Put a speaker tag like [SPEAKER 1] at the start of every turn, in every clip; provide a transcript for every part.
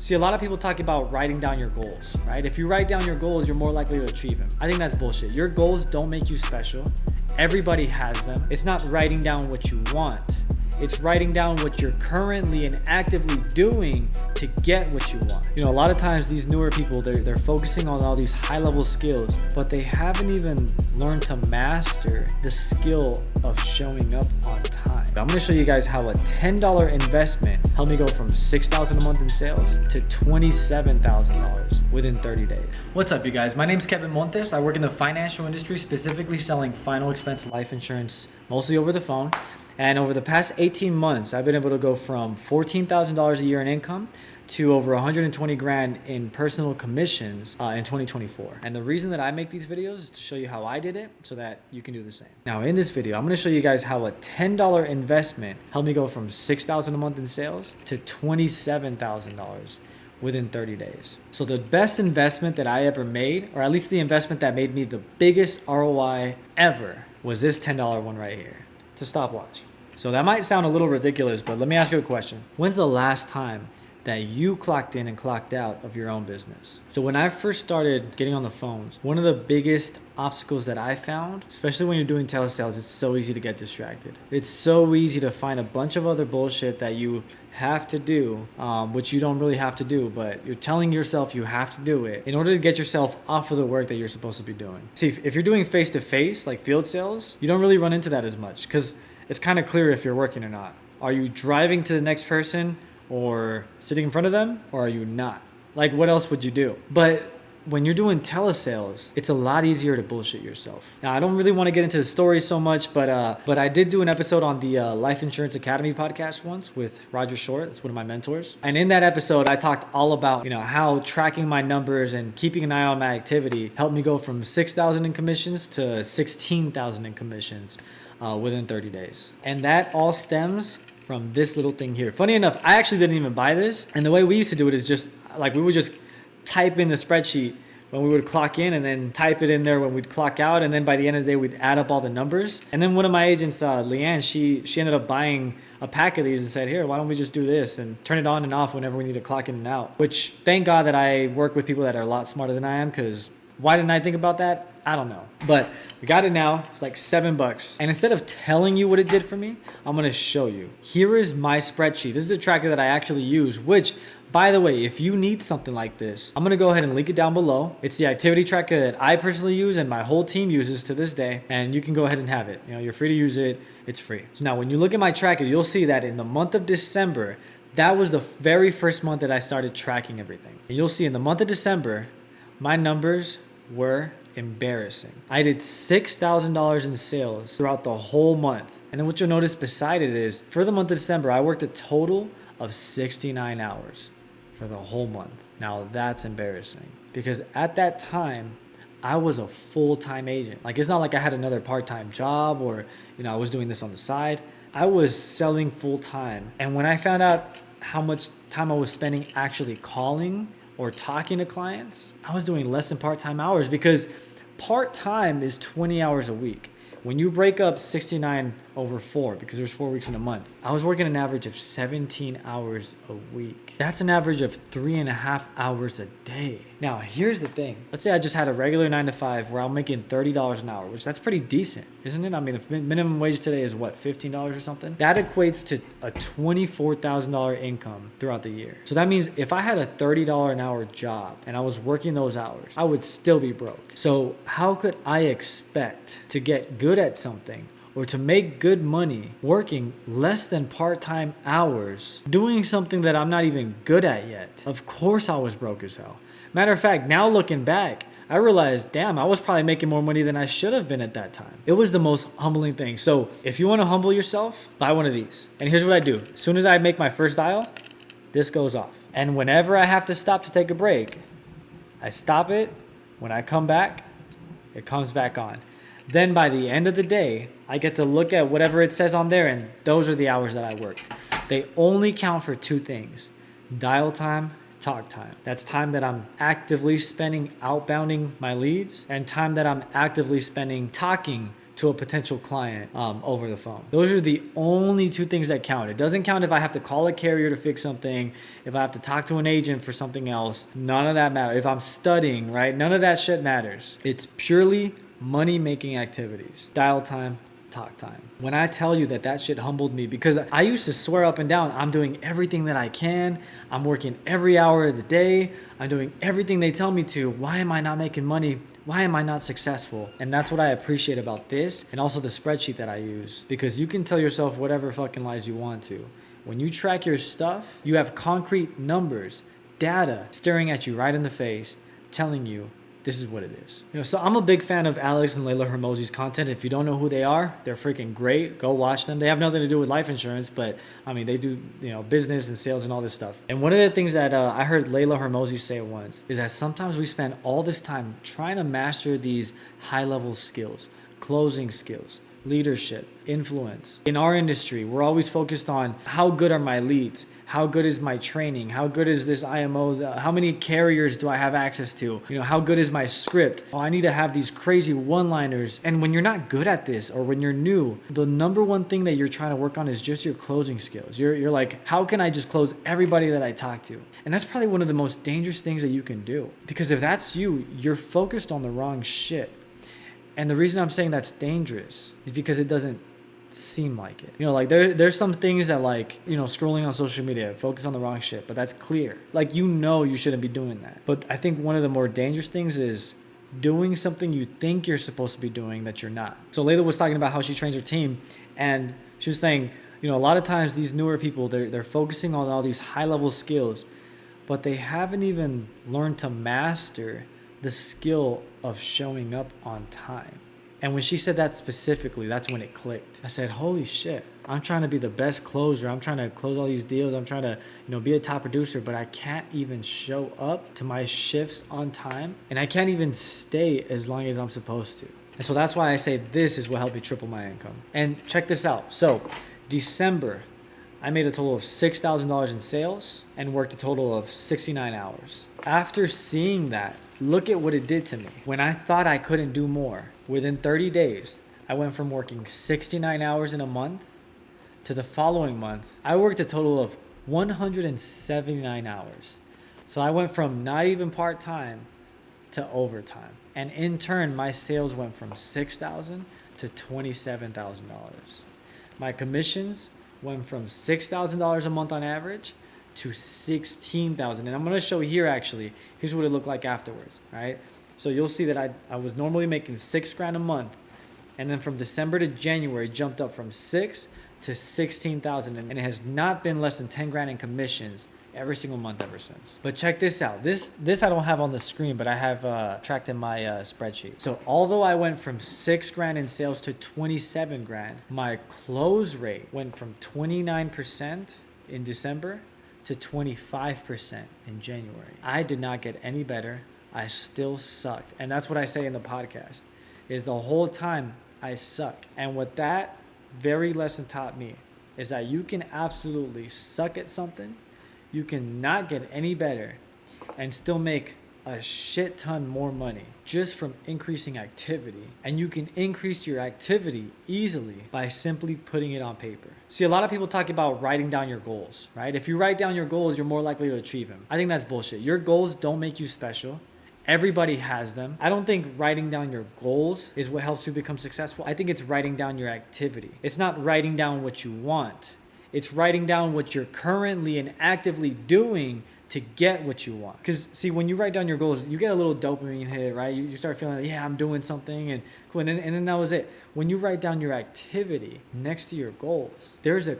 [SPEAKER 1] See, a lot of people talk about writing down your goals, right? If you write down your goals, you're more likely to achieve them. I think that's bullshit. Your goals don't make you special. Everybody has them. It's not writing down what you want. It's writing down what you're currently and actively doing to get what you want. You know, a lot of times these newer people, they're focusing on all these high-level skills, but they haven't even learned to master the skill of showing up on time. I'm gonna show you guys how a $10 investment helped me go from $6,000 a month in sales to $27,000 within 30 days. What's up, you guys? My name's Kevin Montes. I work in the financial industry, specifically selling final expense life insurance, mostly over the phone. And over the past 18 months, I've been able to go from $14,000 a year in income to over 120 grand in personal commissions in 2024. And the reason that I make these videos is to show you how I did it so that you can do the same. Now in this video, I'm gonna show you guys how a $10 investment helped me go from $6,000 a month in sales to $27,000 within 30 days. So the best investment that I ever made, or at least the investment that made me the biggest ROI ever, was this $10 one right here. It's a stopwatch. So that might sound a little ridiculous, but let me ask you a question. When's the last time that you clocked in and clocked out of your own business? So when I first started getting on the phones, one of the biggest obstacles that I found, especially when you're doing telesales, it's so easy to get distracted. It's so easy to find a bunch of other bullshit that you have to do, which you don't really have to do, but you're telling yourself you have to do it in order to get yourself off of the work that you're supposed to be doing. See, if you're doing face-to-face, like field sales, you don't really run into that as much because it's kind of clear if you're working or not. Are you driving to the next person or sitting in front of them, or are you not? Like, what else would you do? But when you're doing telesales, it's a lot easier to bullshit yourself. Now, I don't really want to get into the story so much, but I did do an episode on the Life Insurance Academy podcast once with Roger Short. That's one of my mentors. And in that episode, I talked all about, how tracking my numbers and keeping an eye on my activity helped me go from 6,000 in commissions to 16,000 in commissions within 30 days. And that all stems from this little thing here. Funny enough, I actually didn't even buy this. And the way we used to do it is just like, we would just type in the spreadsheet when we would clock in and then type it in there when we'd clock out. And then by the end of the day, we'd add up all the numbers. And then one of my agents, Leanne, she ended up buying a pack of these and said, here, why don't we just do this and turn it on and off whenever we need to clock in and out? Which, thank God that I work with people that are a lot smarter than I am, because why didn't I think about that? I don't know. But we got it now. It's like $7. And instead of telling you what it did for me, I'm going to show you. Here is my spreadsheet. This is a tracker that I actually use, which, by the way, if you need something like this, I'm going to go ahead and link it down below. It's the activity tracker that I personally use and my whole team uses to this day. And you can go ahead and have it. You're free to use it. It's free. So now when you look at my tracker, you'll see that in the month of December, that was the very first month that I started tracking everything. And you'll see in the month of December, my numbers were embarrassing. I did $6,000 in sales throughout the whole month. And then what you'll notice beside it is, for the month of December, I worked a total of 69 hours for the whole month. Now that's embarrassing, because at that time, I was a full-time agent. Like, it's not like I had another part-time job or, I was doing this on the side. I was selling full-time. And when I found out how much time I was spending actually calling or talking to clients, I was doing less than part-time hours, because part-time is 20 hours a week. When you break up 69 over 4, because there's 4 weeks in a month, I was working an average of 17 hours a week. That's an average of 3.5 hours a day. Now, here's the thing. Let's say I just had a regular 9 to 5 where I'm making $30 an hour, which that's pretty decent, isn't it? I mean, the minimum wage today is what, $15 or something? That equates to a $24,000 income throughout the year. So that means if I had a $30 an hour job and I was working those hours, I would still be broke. So how could I expect to get good at something or to make good money working less than part-time hours, doing something that I'm not even good at yet? Of course I was broke as hell. Matter of fact, now looking back, I realized, damn, I was probably making more money than I should have been at that time. It was the most humbling thing. So if you want to humble yourself, buy one of these. And here's what I do. As soon as I make my first dial, this goes off. And whenever I have to stop to take a break, I stop it. When I come back, it comes back on. Then by the end of the day, I get to look at whatever it says on there, and those are the hours that I worked. They only count for 2 things: dial time, talk time. That's time that I'm actively spending outbounding my leads, and time that I'm actively spending talking to a potential client over the phone. Those are the only two things that count. It doesn't count if I have to call a carrier to fix something, if I have to talk to an agent for something else. None of that matters. If I'm studying, right? None of that shit matters. It's purely money-making activities. Dial time, talk time. When I tell you that shit humbled me, because I used to swear up and down, I'm doing everything that I can. I'm working every hour of the day. I'm doing everything they tell me to. Why am I not making money? Why am I not successful? And that's what I appreciate about this, and also the spreadsheet that I use, because you can tell yourself whatever fucking lies you want to. When you track your stuff, you have concrete numbers, data staring at you right in the face, telling you this is what it is. So I'm a big fan of Alex and Layla Hermosi's content. If you don't know who they are, they're freaking great. Go watch them. They have nothing to do with life insurance, but I mean, they do, business and sales and all this stuff. And one of the things that I heard Layla Hermosi say once is that sometimes we spend all this time trying to master these high-level skills, closing skills, leadership, influence. In our industry, we're always focused on how good are my leads? How good is my training? How good is this IMO? How many carriers do I have access to? How good is my script? Oh, I need to have these crazy one-liners. And when you're not good at this, or when you're new, the number one thing that you're trying to work on is just your closing skills. You're like, how can I just close everybody that I talk to? And that's probably one of the most dangerous things that you can do. Because if that's you, you're focused on the wrong shit. And the reason I'm saying that's dangerous is because it doesn't seem like it. There's some things that scrolling on social media, focus on the wrong shit, but that's clear. You shouldn't be doing that. But I think one of the more dangerous things is doing something you think you're supposed to be doing that you're not. So Layla was talking about how she trains her team, and she was saying, a lot of times these newer people, they're focusing on all these high-level skills, but they haven't even learned to master the skill of showing up on time. And when she said that specifically, that's when it clicked. I said, holy shit, I'm trying to be the best closer. I'm trying to close all these deals. I'm trying to, be a top producer, but I can't even show up to my shifts on time. And I can't even stay as long as I'm supposed to. And so that's why I say this is what helped me triple my income. And check this out. So December, I made a total of $6,000 in sales and worked a total of 69 hours. After seeing that, look at what it did to me. When I thought I couldn't do more, within 30 days, I went from working 69 hours in a month to the following month, I worked a total of 179 hours. So I went from not even part-time to overtime. And in turn, my sales went from $6,000 to $27,000. My commissions went from $6,000 a month on average to $16,000. And I'm going to show here actually, here's what it looked like afterwards, right? So you'll see that I was normally making $6,000 a month. And then from December to January, jumped up from 6 to 16,000. And it has not been less than 10 grand in commissions every single month ever since. But check this out. This I don't have on the screen, but I have tracked in my spreadsheet. So although I went from 6 grand in sales to 27 grand, my close rate went from 29% in December to 25% in January. I did not get any better. I still sucked. And that's what I say in the podcast, is the whole time I suck. And what that very lesson taught me is that you can absolutely suck at something, you can not get any better, and still make a shit ton more money just from increasing activity. And you can increase your activity easily by simply putting it on paper. See, a lot of people talk about writing down your goals, right? If you write down your goals, you're more likely to achieve them. I think that's bullshit. Your goals don't make you special. Everybody has them. I don't think writing down your goals is what helps you become successful. I think it's writing down your activity. It's not writing down what you want. It's writing down what you're currently and actively doing to get what you want. Because see, when you write down your goals, you get a little dopamine hit, right? You start feeling like, yeah, I'm doing something, and cool. And then that was it. When you write down your activity next to your goals, there's no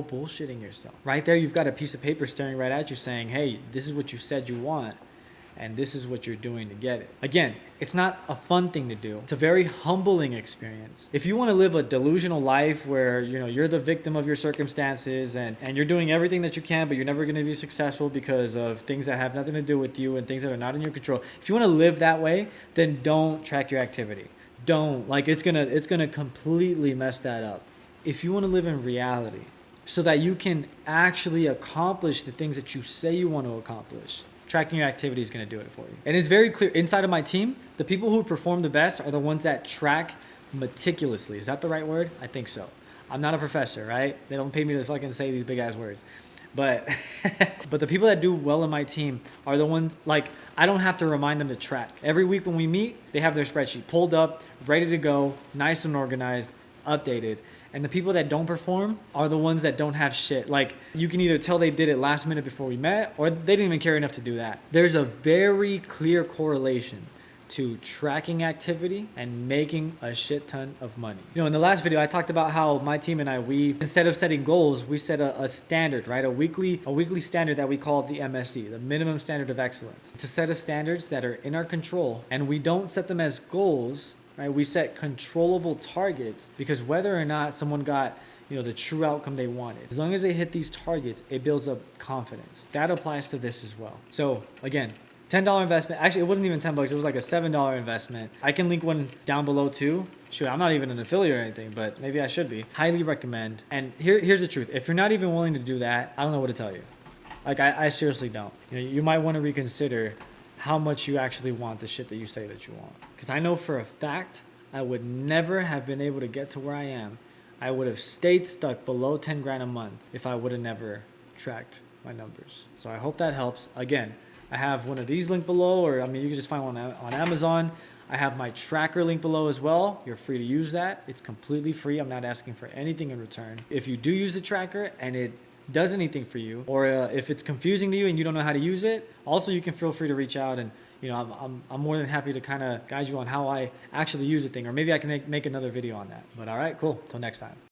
[SPEAKER 1] bullshitting yourself. Right there, you've got a piece of paper staring right at you saying, hey, this is what you said you want, and this is what you're doing to get it. Again, it's not a fun thing to do. It's a very humbling experience. If you want to live a delusional life where you're the victim of your circumstances and you're doing everything that you can, but you're never going to be successful because of things that have nothing to do with you and things that are not in your control. If you want to live that way, then don't track your activity. Don't. It's gonna completely mess that up. If you want to live in reality so that you can actually accomplish the things that you say you want to accomplish, tracking your activity is going to do it for you. And it's very clear. Inside of my team, the people who perform the best are the ones that track meticulously. Is that the right word? I think so. I'm not a professor, right? They don't pay me to fucking say these big ass words. But but the people that do well in my team are the ones, like, I don't have to remind them to track. Every week when we meet, they have their spreadsheet pulled up, ready to go, nice and organized, updated. And the people that don't perform are the ones that don't have shit. Like, you can either tell they did it last minute before we met, or they didn't even care enough to do that. There's a very clear correlation to tracking activity and making a shit ton of money. You know, in the last video, I talked about how my team and I, we, instead of setting goals, we set a standard, right? A weekly standard that we call the MSE, the minimum standard of excellence. To set a standards that are in our control, and we don't set them as goals, right? We set controllable targets, because whether or not someone got, you know, the true outcome they wanted, as long as they hit these targets, it builds up confidence. That applies to this as well. So again, $10 investment. Actually, it wasn't even $10. It was like a $7 investment. I can link one down below too. Shoot, I'm not even an affiliate or anything, but maybe I should be. Highly recommend. And here's the truth. If you're not even willing to do that, I don't know what to tell you. Like, I seriously don't. You know, you might want to reconsider how much you actually want the shit that you say that you want. Because I know for a fact, I would never have been able to get to where I am. I would have stayed stuck below 10 grand a month if I would have never tracked my numbers. So I hope that helps. Again, I have one of these linked below, or I mean, you can just find one on Amazon. I have my tracker link below as well. You're free to use that. It's completely free. I'm not asking for anything in return. If you do use the tracker and it does anything for you, or if it's confusing to you and you don't know how to use it, also you can feel free to reach out, and you know, I'm more than happy to kind of guide you on how I actually use the thing, or maybe I can make another video on that. But all right, cool. Till next time.